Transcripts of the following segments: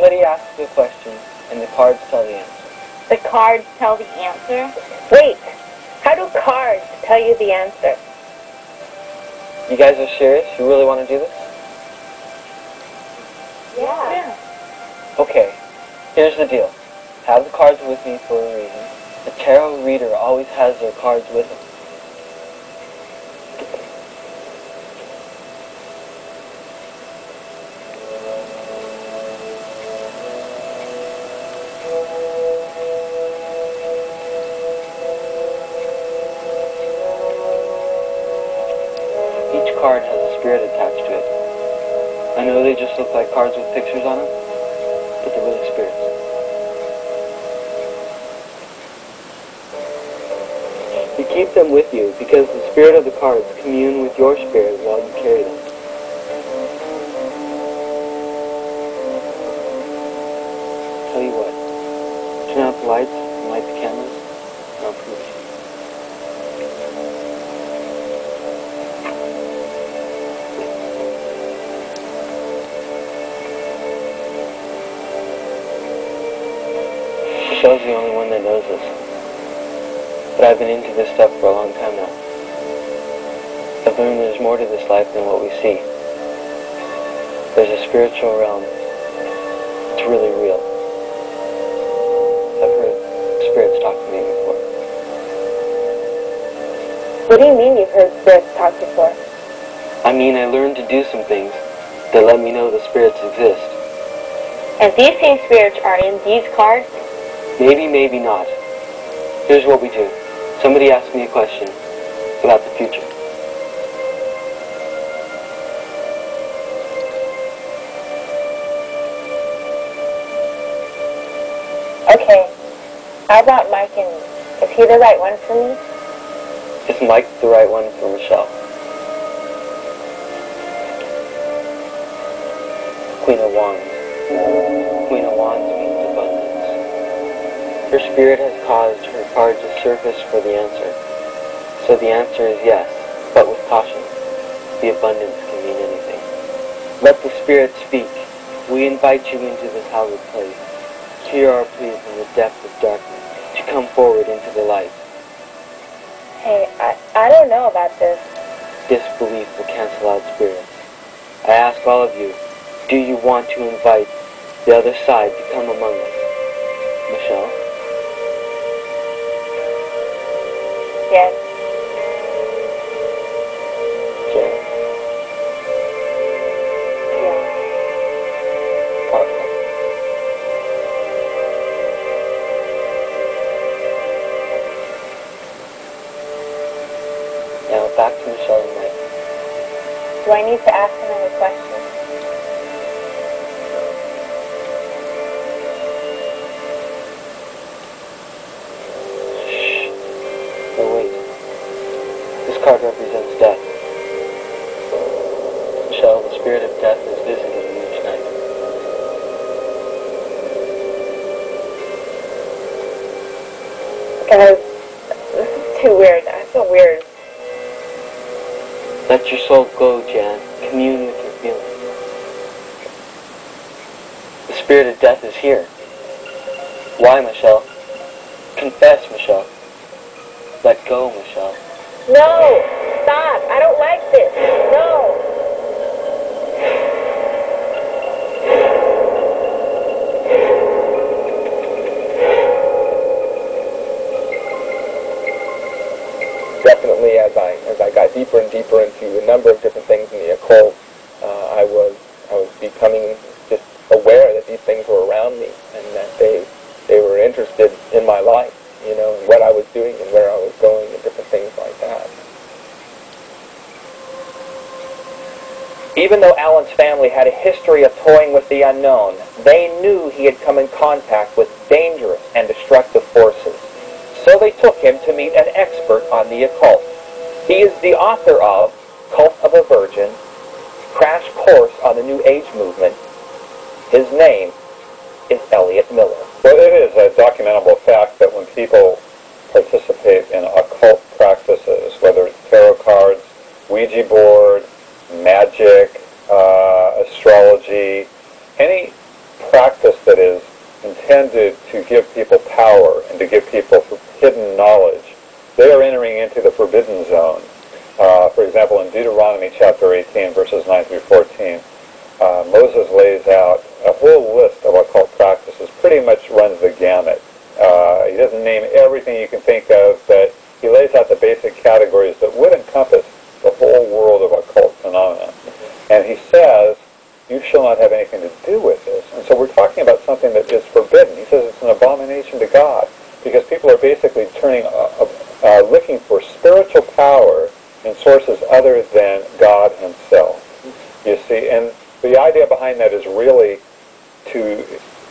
Somebody asks a question, and the cards tell the answer. The cards tell the answer? Wait, how do cards tell you the answer? You guys are serious? You really want to do this? Yeah. Okay, here's the deal. Have the cards with me for a reason. The tarot reader always has their cards with them. Each card has a spirit attached to it. I know they just look like cards with pictures on them, but they're really spirits. You keep them with you because the spirit of the cards commune with your spirit while you carry them. Tell you what, turn out the lights and light the candles, and I'll prove it. Michelle's the only one that knows this. But I've been into this stuff for a long time now. I've learned there's more to this life than what we see. There's a spiritual realm. It's really real. I've heard spirits talk to me before. What do you mean you've heard spirits talk before? I mean, I learned to do some things that let me know the spirits exist. And these same spirits are in these cards? Maybe, maybe not. Here's what we do. Somebody asked me a question about the future. Okay. How about Mike and me? Is he the right one for me? Is Mike the right one for Michelle? Queen of Wands. Queen of Wands means abundance. Her spirit has caused her card to surface for the answer. So the answer is yes, but with caution. The abundance can mean anything. Let the spirit speak. We invite you into this hallowed place. Hear our plea from the depth of darkness to come forward into the light. Hey, I don't know about this. Disbelief will cancel out spirits. I ask all of you, do you want to invite the other side to come among us? Michelle? Yes. Jen? Yeah. Parker? Now back to Michelle and Mike. Do I need to ask another question? Oh wait, this card represents death. Michelle, the spirit of death is visiting you each night. Guys, this is too weird. I feel weird. Let your soul go, Jan. Commune with your feelings. The spirit of death is here. Why, Michelle? Confess, Michelle. Let go, Michelle. No! Stop! I don't like this! No! Definitely, as I got deeper and deeper into a number of different things in the occult, I was becoming just aware that these things were around me and that they were interested in my life, you know, and what I was doing and where I was going and different things like that. Even though Alan's family had a history of toying with the unknown, they knew he had come in contact with dangerous and destructive forces. So they took him to meet an expert on the occult. He is the author of Cult of a Virgin, Crash Course on the New Age Movement. His name is Elliot Miller. Well, it is a documentable fact that when people participate in occult practices, whether it's tarot cards, Ouija board, magic, astrology, any practice that is intended to give people power and to give people hidden knowledge, they are entering into the forbidden zone. For example, in Deuteronomy chapter 18, verses 9 through 14, Moses lays out a whole list of occult practices, pretty much runs the gamut. He doesn't name everything you can think of, but he lays out the basic categories that would encompass the whole world of occult phenomena. And he says, you shall not have anything to do with this. And so we're talking about something that is forbidden. He says it's an abomination to God, because people are basically looking for spiritual power in sources other than God himself. You see, and the idea behind that is really to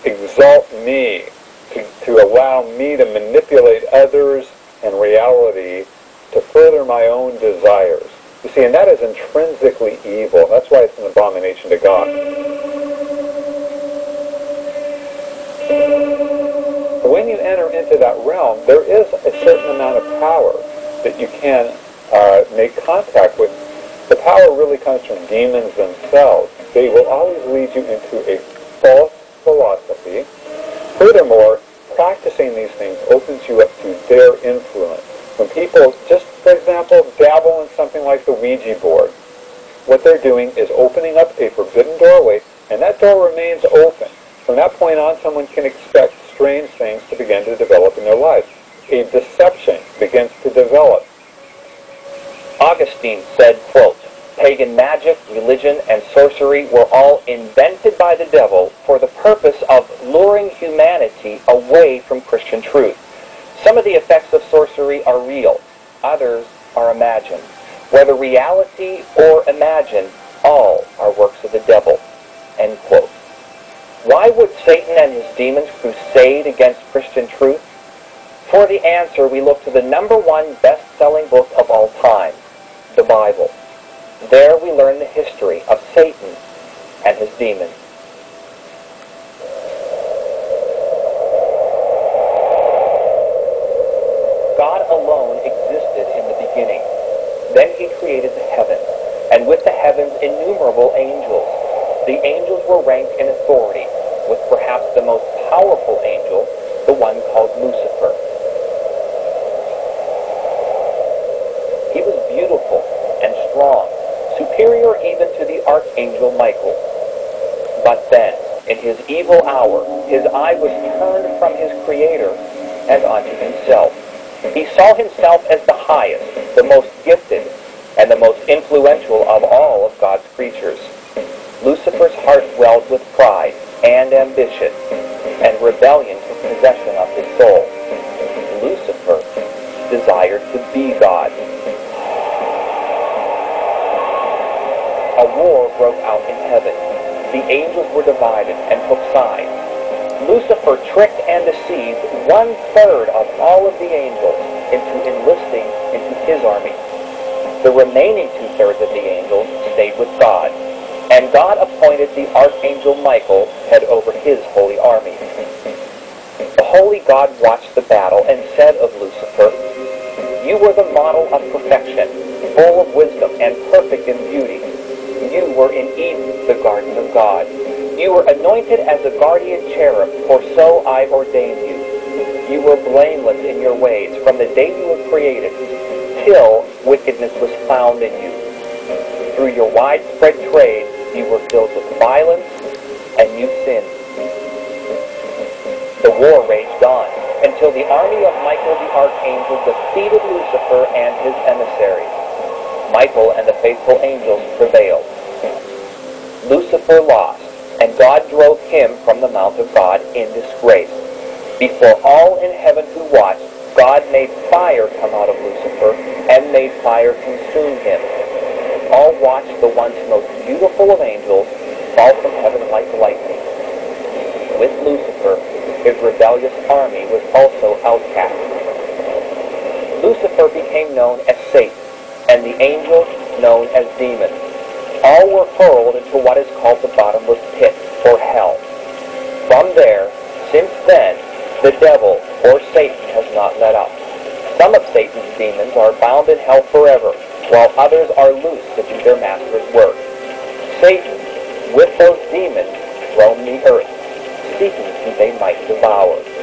exalt me, to allow me to manipulate others and reality to further my own desires. You see, and that is intrinsically evil. That's why it's an abomination to God. When you enter into that realm, there is a certain amount of power that you can make contact with. The power really comes from demons themselves. They will always lead you into a false philosophy. Furthermore, practicing these things opens you up to their influence. When people, just for example, dabble in something like the Ouija board, what they're doing is opening up a forbidden doorway, and that door remains open. From that point on, someone can expect strange things to begin to develop in their lives. A deception begins to develop. Augustine said, quote, "Pagan magic, religion, and sorcery were all invented by the devil for the purpose of luring humanity away from Christian truth. Some of the effects of sorcery are real, others are imagined. Whether reality or imagined, all are works of the devil." End quote. Why would Satan and his demons crusade against Christian truth? For the answer, we look to the #1 best-selling book of all time, the Bible. There we learn the history of Satan and his demons. God alone existed in the beginning. Then he created the heavens, and with the heavens innumerable angels. The angels were ranked in authority, with perhaps the most powerful angel, the one called Lucifer. He was beautiful and strong, superior even to the archangel Michael. But then, in his evil hour, his eye was turned from his Creator and onto himself. He saw himself as the highest, the most gifted, and the most influential of all of God's creatures. Lucifer's heart swelled with pride and ambition, and rebellion took possession of his soul. Lucifer desired to be God. A war broke out in heaven. The angels were divided and took sides. Lucifer tricked and deceived 1/3 of all of the angels into enlisting into his army. The remaining 2/3 of the angels stayed with God, and God appointed the archangel Michael head over his holy army. The holy God watched the battle and said of Lucifer, "You were the model of perfection, full of wisdom and perfect in beauty. You were in Eden, the garden of God. You were anointed as a guardian cherub, for so I ordained you. You were blameless in your ways from the day you were created, till wickedness was found in you. Through your widespread trade, you were filled with violence, and you sinned." The war raged on, until the army of Michael the archangel defeated Lucifer and his emissaries. Michael and the faithful angels prevailed. Lucifer lost, and God drove him from the mount of God in disgrace. Before all in heaven who watched, God made fire come out of Lucifer, and made fire consume him. All watched the once most beautiful of angels fall from heaven like lightning. With Lucifer, his rebellious army was also outcast. Lucifer became known as Satan, and the angels known as demons. All were hurled into what is called the bottomless pit, or hell. From there, since then, the devil, or Satan, has not let up. Some of Satan's demons are bound in hell forever, while others are loose to do their master's work. Satan, with those demons, roamed the earth. seeking who they might devour.